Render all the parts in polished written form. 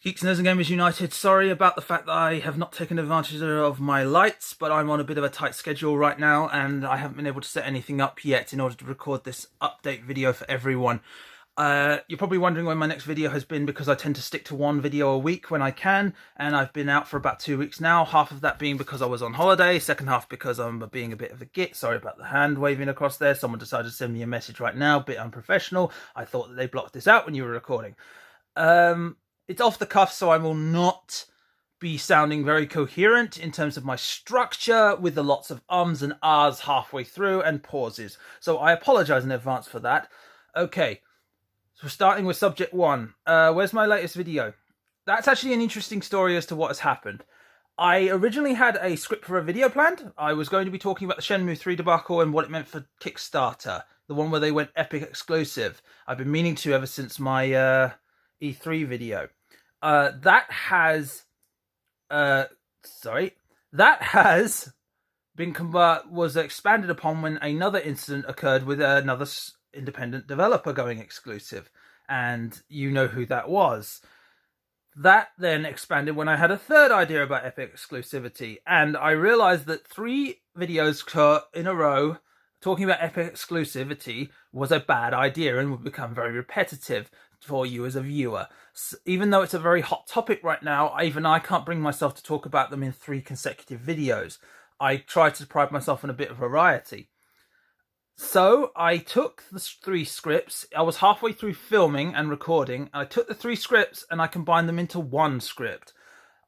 Geeks, Nerds and Gamers United, sorry about the fact that I have not taken advantage of my lights, but I'm on a bit of a tight schedule right now and I haven't been able to set anything up yet in order to record this update video for everyone. You're probably wondering when my next video has been, because I tend to stick to one video a week when I can, and I've been out for about 2 weeks now, half of that being because I was on holiday, second half because I'm being a bit of a git. Sorry about the hand waving across there. Someone decided to send me a message right now, a bit unprofessional. I thought that they blocked this out when you were recording. It's off the cuff, so I will not be sounding very coherent in terms of my structure, with the lots of ums and ahs halfway through and pauses. So I apologize in advance for that. Okay, so we're starting with subject one. Where's my latest video? That's actually an interesting story as to what has happened. I originally had a script for a video planned. I was going to be talking about the Shenmue 3 debacle and what it meant for Kickstarter, the one where they went epic exclusive. I've been meaning to ever since my E3 video. That has been was expanded upon when another incident occurred with another independent developer going exclusive, and you know who that was. That then expanded when I had a third idea about epic exclusivity, and I realized that 3 videos in a row talking about epic exclusivity was a bad idea and would become very repetitive for you as a viewer. Even though it's a very hot topic right now, even I can't bring myself to talk about them in 3 consecutive videos. I try to pride myself on a bit of variety. So I took the 3 scripts. I was halfway through filming and recording. I took the 3 scripts and I combined them into one script.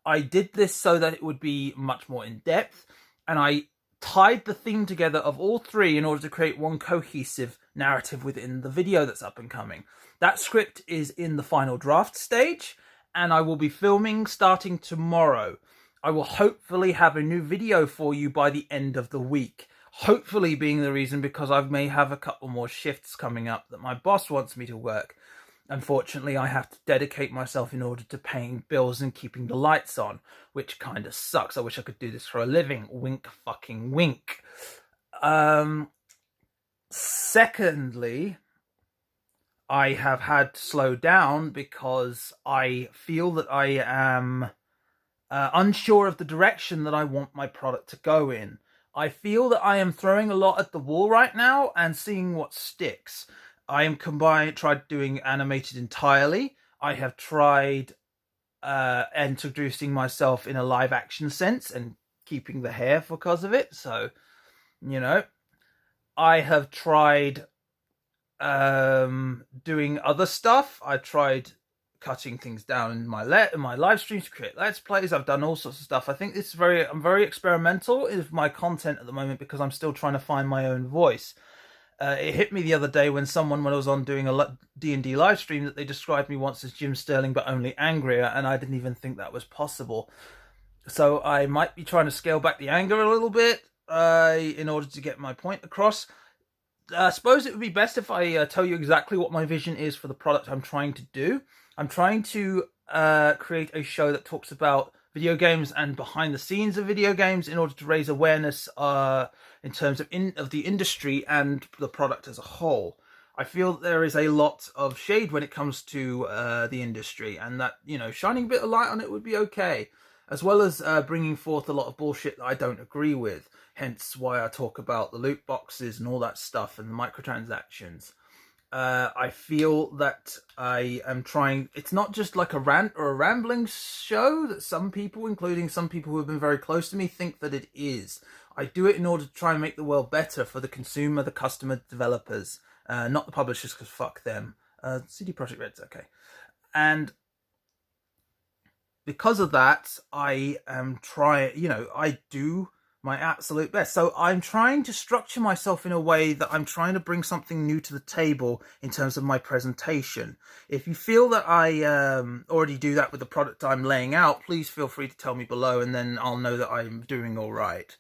I did this so that it would be much more in depth, and I tied the theme together of all 3 in order to create one cohesive narrative within the video that's up and coming. That script is in the final draft stage, and I will be filming starting tomorrow. I will hopefully have a new video for you by the end of the week. Hopefully being the reason because I may have a couple more shifts coming up that my boss wants me to work. Unfortunately, I have to dedicate myself in order to paying bills and keeping the lights on, which kind of sucks. I wish I could do this for a living. Wink fucking wink. Secondly, I have had to slow down because I feel that I am unsure of the direction that I want my product to go in. I feel that I am throwing a lot at the wall right now and seeing what sticks. I am tried doing animated entirely. I have tried introducing myself in a live action sense and keeping the hair because of it. So, you know, I have tried doing other stuff. I tried cutting things down in my live streams to create let's plays. I've done all sorts of stuff. I think this is I'm very experimental with my content at the moment because I'm still trying to find my own voice. It hit me the other day when I was on doing a D&D live stream, that they described me once as Jim Sterling but only angrier, and I didn't even think that was possible. So I might be trying to scale back the anger a little bit in order to get my point across. I suppose it would be best if I tell you exactly what my vision is for the product I'm trying to do. I'm trying to create a show that talks about video games and behind the scenes of video games in order to raise awareness in terms of the industry and the product as a whole. I feel that there is a lot of shade when it comes to the industry, and that, you know, shining a bit of light on it would be okay, as well as bringing forth a lot of bullshit that I don't agree with, hence why I talk about the loot boxes and all that stuff and the microtransactions. I feel that I am trying, it's not just like a rant or a rambling show that some people, including some people who have been very close to me, think that it is. I do it in order to try and make the world better for the consumer, the customer, developers, not the publishers, because fuck them. CD Projekt Red's okay. And because of that, I am I do my absolute best. So I'm trying to structure myself in a way that I'm trying to bring something new to the table in terms of my presentation. If you feel that I already do that with the product I'm laying out, please feel free to tell me below, and then I'll know that I'm doing all right.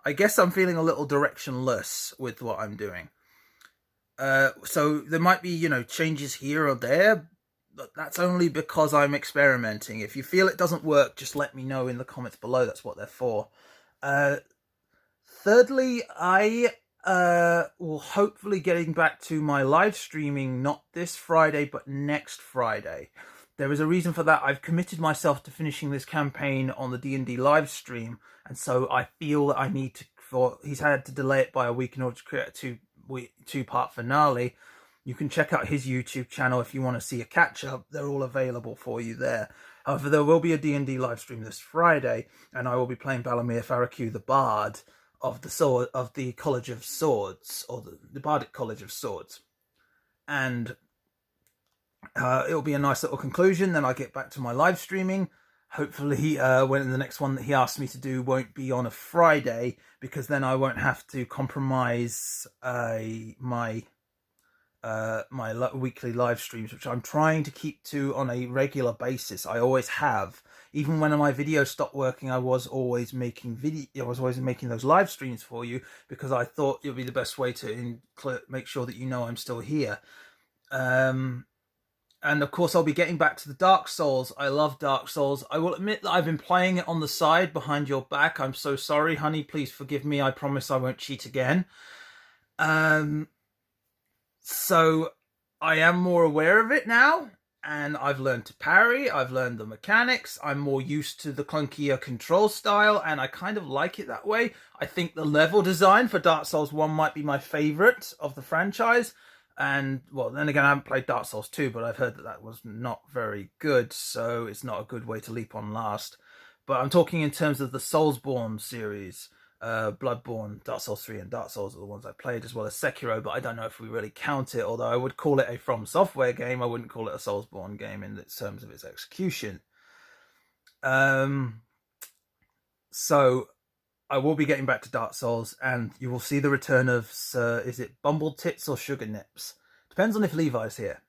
I guess I'm feeling a little directionless with what I'm doing. So there might be, changes here or there, but that's only because I'm experimenting. If you feel it doesn't work, just let me know in the comments below. That's what they're for. Thirdly, I will hopefully getting back to my live streaming, not this Friday, but next Friday. there is a reason for that. I've committed myself to finishing this campaign on the D&D live stream, and so I feel that I need to. He's had to delay it by a week in order to create a two-part finale. You can check out his YouTube channel if you want to see a catch-up. They're all available for you there. However, there will be a D&D live stream this Friday, and I will be playing Balamir Faraku, the Bard of the College of Swords, or the Bardic College of Swords. And it'll be a nice little conclusion. Then I get back to my live streaming. Hopefully, when the next one that he asked me to do won't be on a Friday, because then I won't have to compromise my weekly live streams, which I'm trying to keep to on a regular basis. I always have. Even when my video stopped working, I was always making those live streams for you, because I thought it would be the best way to make sure that you know I'm still here. And of course, I'll be getting back to the Dark Souls. I love Dark Souls. I will admit that I've been playing it on the side behind your back. I'm so sorry, honey. Please forgive me. I promise I won't cheat again. So I am more aware of it now, and I've learned to parry. I've learned the mechanics. I'm more used to the clunkier control style, and I kind of like it that way. I think the level design for Dark Souls 1 might be my favourite of the franchise. And, well, then again, I haven't played Dark Souls 2, but I've heard that that was not very good, so it's not a good way to leap on last. But I'm talking in terms of the Soulsborne series. Bloodborne, Dark Souls 3 and Dark Souls are the ones I played, as well as Sekiro, but I don't know if we really count it, although I would call it a From Software game. I wouldn't call it a Soulsborne game in terms of its execution. So I will be getting back to Dark Souls, and you will see the return of is it Bumble Tits or Sugar Nips? Depends on if Levi's here.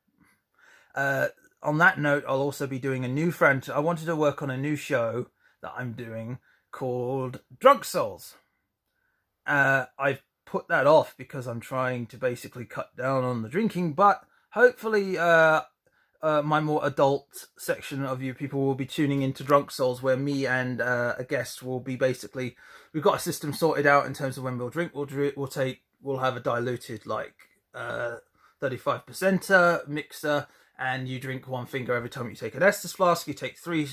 On that note, I'll also be doing a new franchise. I wanted to work on a new show that I'm doing called Drunk Souls. I've put that off because I'm trying to basically cut down on the drinking, but hopefully my more adult section of you people will be tuning into Drunk Souls, where me and a guest will be basically, we've got a system sorted out in terms of when we'll drink. We'll have a diluted 35% mixer, and you drink one finger every time you take an Estus flask. You take three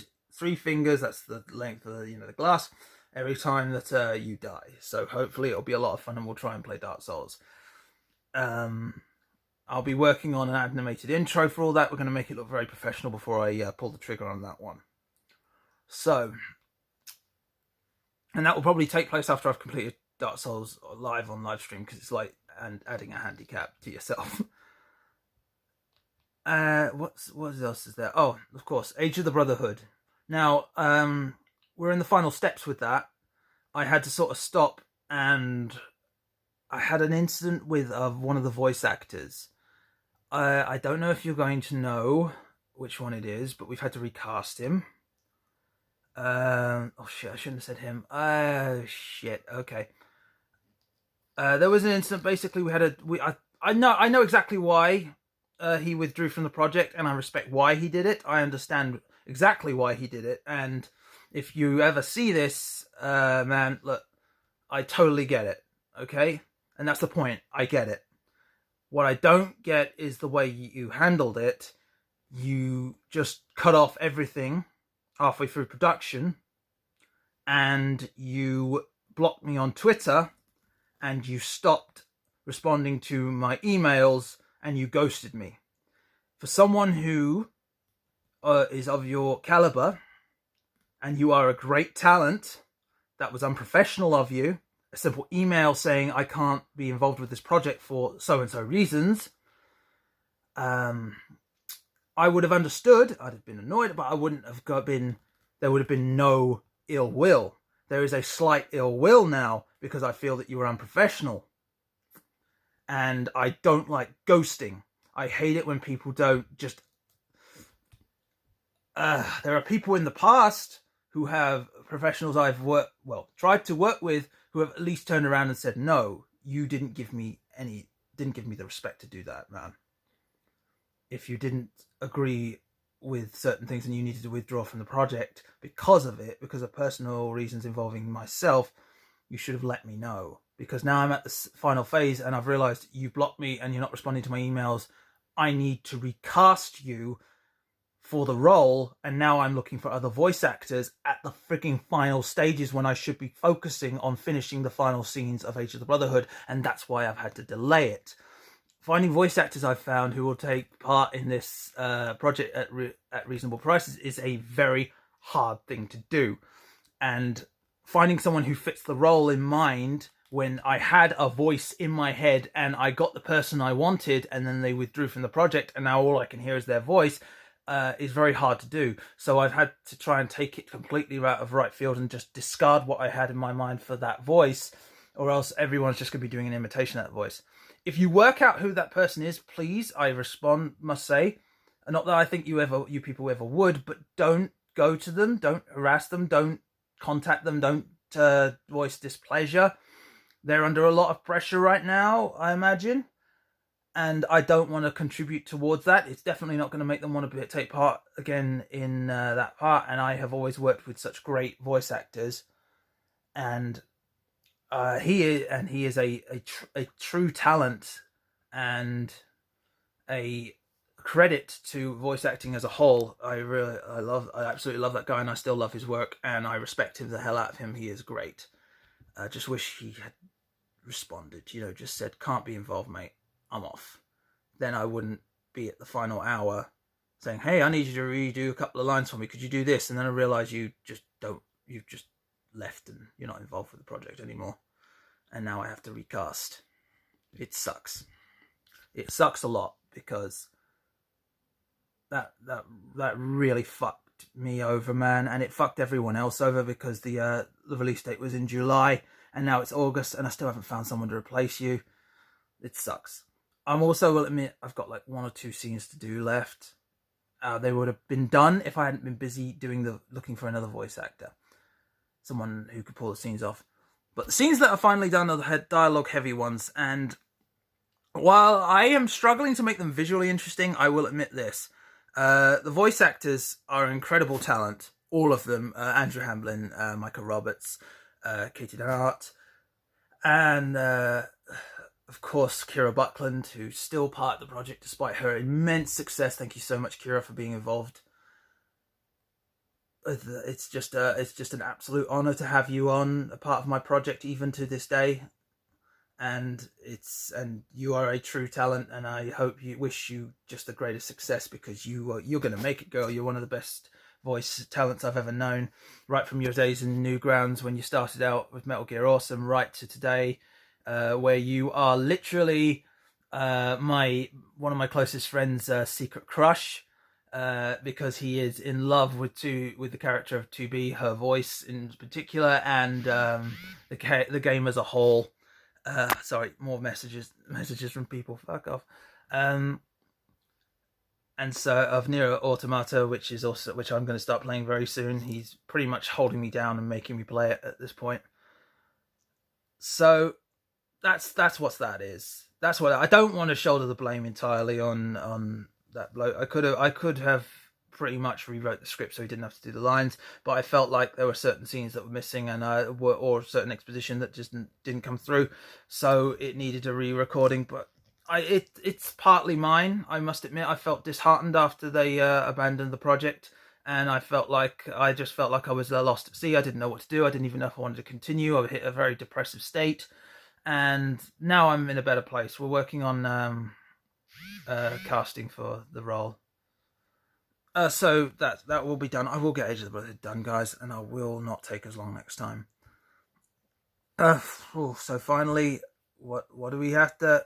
fingers, that's the length of the glass, every time that you die. So hopefully it'll be a lot of fun, and we'll try and play Dark Souls. I'll be working on an animated intro for all that. We're going to make it look very professional before I pull the trigger on that one. So, and that will probably take place after I've completed Dark Souls live on live stream, because it's like adding a handicap to yourself. What else is there? Oh, of course, Age of the Brotherhood. Now, we're in the final steps with that. I had to sort of stop, and I had an incident with one of the voice actors. I don't know if you're going to know which one it is, but we've had to recast him. Oh shit, I shouldn't have said him. Oh shit, okay. There was an incident, basically I know exactly why he withdrew from the project, and I respect why he did it. I understand exactly why he did it, and if you ever see this, man, look, I totally get it, okay? And that's the point, I get it. What I don't get is the way you handled it. You just cut off everything halfway through production, and you blocked me on Twitter, and you stopped responding to my emails, and you ghosted me. For someone who is of your caliber, and you are a great talent, that was unprofessional of you. A simple email saying I can't be involved with this project for so-and-so reasons. I would have understood. I'd have been annoyed, but I wouldn't have there would have been no ill will. There is a slight ill will now, because I feel that you were unprofessional. And I don't like ghosting. I hate it when people don't just... there are people in the past who have professionals I've tried to work with, who have at least turned around and said, no, you didn't give me the respect to do that, man. If you didn't agree with certain things and you needed to withdraw from the project because of personal reasons involving myself, you should have let me know. Because now I'm at the final phase, and I've realized you blocked me and you're not responding to my emails. I need to recast you for the role, and now I'm looking for other voice actors at the freaking final stages when I should be focusing on finishing the final scenes of Age of the Brotherhood, and that's why I've had to delay it. Finding voice actors I've found who will take part in this project at reasonable prices is a very hard thing to do, and finding someone who fits the role in mind when I had a voice in my head and I got the person I wanted and then they withdrew from the project and now all I can hear is their voice is very hard to do. So I've had to try and take it completely out of right field and just discard what I had in my mind for that voice, or else everyone's just going to be doing an imitation of that voice. If you work out who that person is, please, I must say, not that I think you people ever would, but don't go to them, don't harass them, don't contact them, don't voice displeasure. They're under a lot of pressure right now, I imagine, and I don't want to contribute towards that. It's definitely not going to make them want to take part again in that part, and I have always worked with such great voice actors, and he is a true talent and a credit to voice acting as a whole. I absolutely love that guy, and I still love his work, and I respect him the hell out of him. He is great. I just wish he had responded, just said, can't be involved, mate, I'm off. Then I wouldn't be at the final hour saying, hey, I need you to redo a couple of lines for me, could you do this? And then I realize you've just left and you're not involved with the project anymore, and now I have to recast. It sucks. It sucks a lot, because that really fucked me over, man, and it fucked everyone else over, because the release date was in July and now it's August and I still haven't found someone to replace you. It sucks. I'm also, will admit, I've got like 1 or 2 scenes to do left. They would have been done if I hadn't been busy looking for another voice actor, someone who could pull the scenes off. But the scenes that are finally done are the dialogue heavy ones, and while I am struggling to make them visually interesting, I will admit this. The voice actors are incredible talent, all of them. Andrew Hamblin, Micah Roberts, Katie Hart, and of course Kira Buckland, who's still part of the project despite her immense success. Thank you so much, Kira, for being involved. It's just an absolute honor to have you on a part of my project, even to this day. And you are a true talent, and I wish you just the greatest success, because you're going to make it, girl. You're one of the best voice talents I've ever known, right from your days in Newgrounds when you started out with Metal Gear Awesome, right to today, where you are literally one of my closest friends' secret crush, because he is in love with the character of 2B, her voice in particular, and the game as a whole. Sorry, more messages from people. Fuck off. And so of Nero Automata, which I'm going to start playing very soon. He's pretty much holding me down and making me play it at this point. So that's what that is. That's what I don't want to shoulder the blame entirely on that bloke. I could have pretty much rewrote the script so he didn't have to do the lines, but I felt like there were certain scenes that were missing, and or certain exposition that just didn't come through, so it needed a re-recording. But it's partly mine, I must admit. I felt disheartened after they abandoned the project, and I just felt like I was lost at sea. I didn't know what to do. I didn't even know if I wanted to continue. I hit a very depressive state, and now I'm in a better place. We're working on casting for the role. So that will be done. I will get Age of the Brotherhood done, guys, and I will not take as long next time. So finally, what do we have to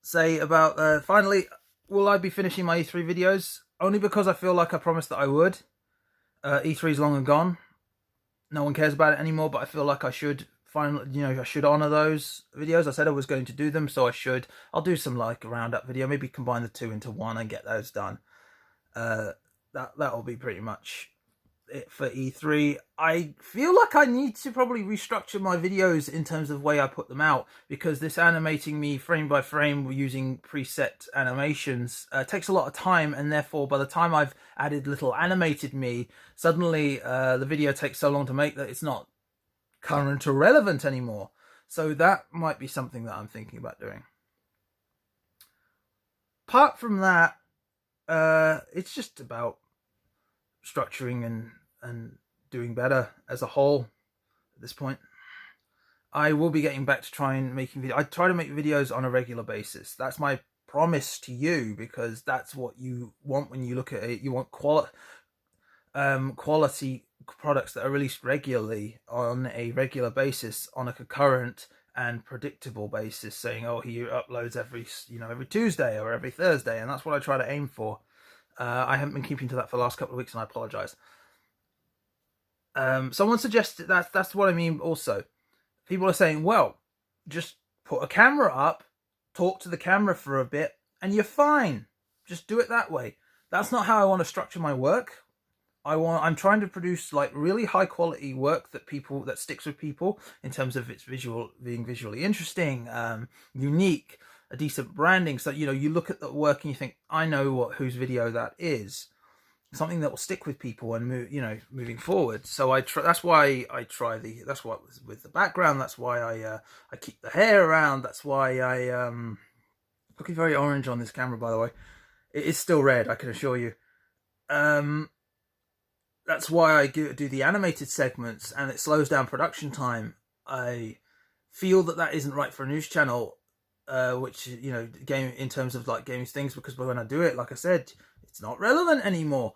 say about... finally, will I be finishing my E3 videos? Only because I feel like I promised that I would. E3 is long and gone. No one cares about it anymore, but I feel like I should I should honor those videos. I said I was going to do them, so I should. I'll do some like a roundup video, maybe combine the two into one and get those done. That'll be pretty much it for E3. I feel like I need to probably restructure my videos in terms of the way I put them out, because this animating me frame by frame using preset animations takes a lot of time, and therefore by the time I've added little animated me, suddenly the video takes so long to make that it's not current or relevant anymore. So that might be something that I'm thinking about doing. Apart from that, it's just about structuring and doing better as a whole at this point. I will be getting back to trying making videos. I try to make videos on a regular basis. That's my promise to you, because that's what you want when you look at it. You want quality products that are released regularly on a regular basis, on a concurrent and predictable basis, saying, oh, he uploads every Tuesday or every Thursday, and that's what I try to aim for. I haven't been keeping to that for the last couple of weeks, and I apologize. Someone suggested that's what I mean also. People are saying, well, just put a camera up, talk to the camera for a bit, and you're fine. Just do it that way. That's not how I want to structure my work. I'm trying to produce like really high quality work that sticks with people in terms of its being visually interesting, unique, a decent branding. So, you look at the work and you think, I know whose video that is. Something that will stick with people and moving forward. So that's why I try that's what with the background. That's why I keep the hair around. That's why I looking very orange on this camera, by the way. It is still red, I can assure you. That's why I do the animated segments, and it slows down production time. I feel that isn't right for a news channel, which game in terms of like gaming things, because when I do it, like I said, it's not relevant anymore.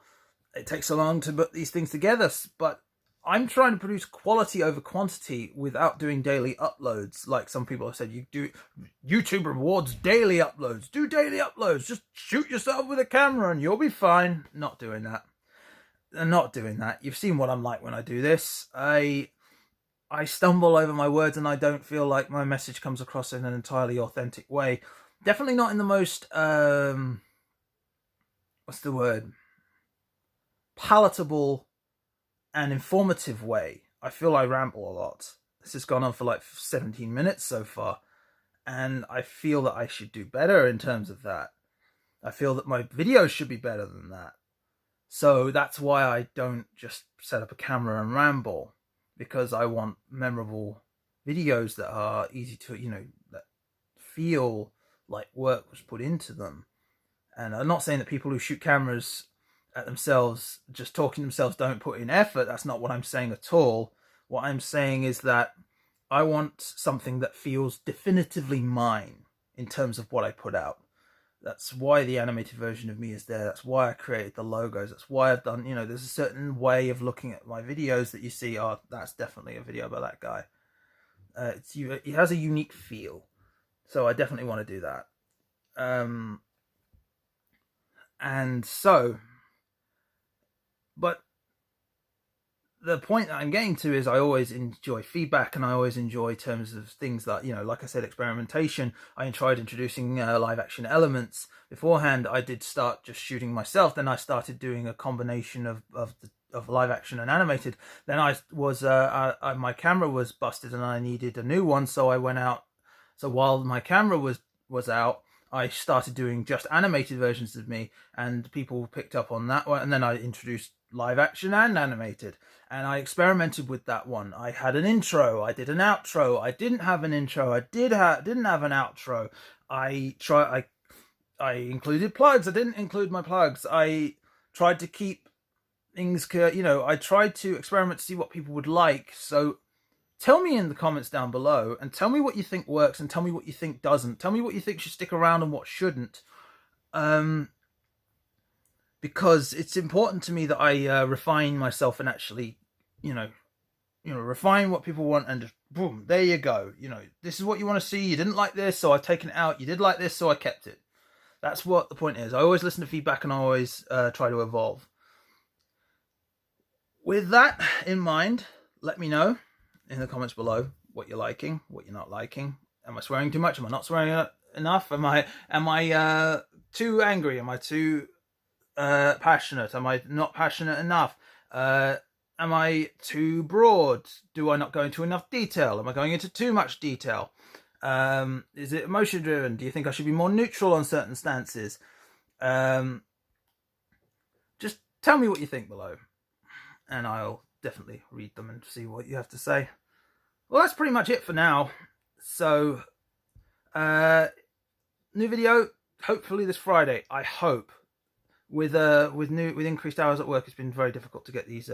It takes so long to put these things together, but I'm trying to produce quality over quantity without doing daily uploads. Like some people have said, YouTube rewards daily uploads. Do daily uploads. Just shoot yourself with a camera and you'll be fine. Not doing that. You've seen what I'm like when I do this. I stumble over my words, and I don't feel like my message comes across in an entirely authentic way. Definitely not in the most what's the word? Palatable and informative way. I feel I ramble a lot. This has gone on for like 17 minutes so far, and I feel that I should do better in terms of that. I feel that my videos should be better than that. So that's why I don't just set up a camera and ramble, because I want memorable videos that are easy to, that feel like work was put into them. And I'm not saying that people who shoot cameras at themselves, just talking to themselves, don't put in effort. That's not what I'm saying at all. What I'm saying is that I want something that feels definitively mine in terms of what I put out. That's why the animated version of me is there. That's why I created the logos. That's why I've done, there's a certain way of looking at my videos that you see, oh, that's definitely a video by that guy. It has a unique feel. So I definitely want to do that. But the point that I'm getting to is I always enjoy feedback, and I always enjoy terms of things that, like I said, experimentation. I tried introducing live action elements. Beforehand, I did start just shooting myself. Then I started doing a combination of live action and animated. Then my camera was busted and I needed a new one. So I went out. So while my camera was out, I started doing just animated versions of me, and people picked up on that one. And then I introduced live action and animated, and I experimented with that one. I had an intro, I did an outro, I didn't have an intro, I didn't have an outro. I included plugs, I didn't include my plugs. I tried to keep things, I tried to experiment to see what people would like. So tell me in the comments down below, and tell me what you think works, and tell me what you think doesn't. Tell me what you think should stick around and what shouldn't. Because it's important to me that I refine myself and actually, refine what people want, and just boom, there you go. This is what you want to see. You didn't like this, so I've taken it out. You did like this, so I kept it. That's what the point is. I always listen to feedback, and I always try to evolve. With that in mind, let me know in the comments below what you're liking, what you're not liking. Am I swearing too much? Am I not swearing enough? Am I too angry? Am I too passionate? Am I not passionate enough? Am I too broad? Do I not go into enough detail? Am I going into too much detail? Is it emotion driven? Do you think I should be more neutral on certain stances? Just tell me what you think below, and I'll definitely read them and see what you have to say. Well, that's pretty much it for now. So new video hopefully this Friday. I hope. with increased hours at work, it's been very difficult to get these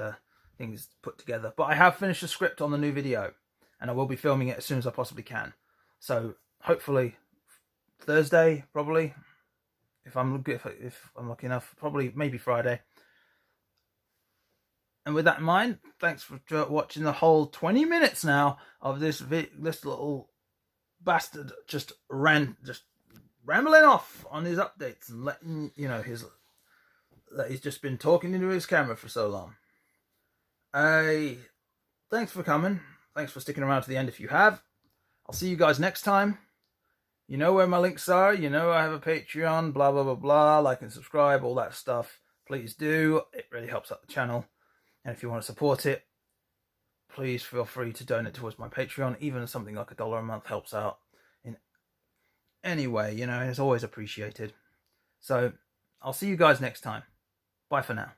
things put together. But I have finished the script on the new video, and I will be filming it as soon as I possibly can. So hopefully Thursday, probably, if I'm lucky enough, probably maybe Friday. And with that in mind, thanks for watching the whole 20 minutes now of this little bastard just rambling off on his updates and letting you know that he's just been talking into his camera for so long. Thanks for coming. Thanks for sticking around to the end if you have. I'll see you guys next time. You know where my links are. You know I have a Patreon, blah, blah, blah, blah. Like and subscribe, all that stuff. Please do. It really helps out the channel. And if you want to support it, please feel free to donate towards my Patreon. Even something like $1 a month helps out in any way. You know, it's always appreciated. So I'll see you guys next time. Bye for now.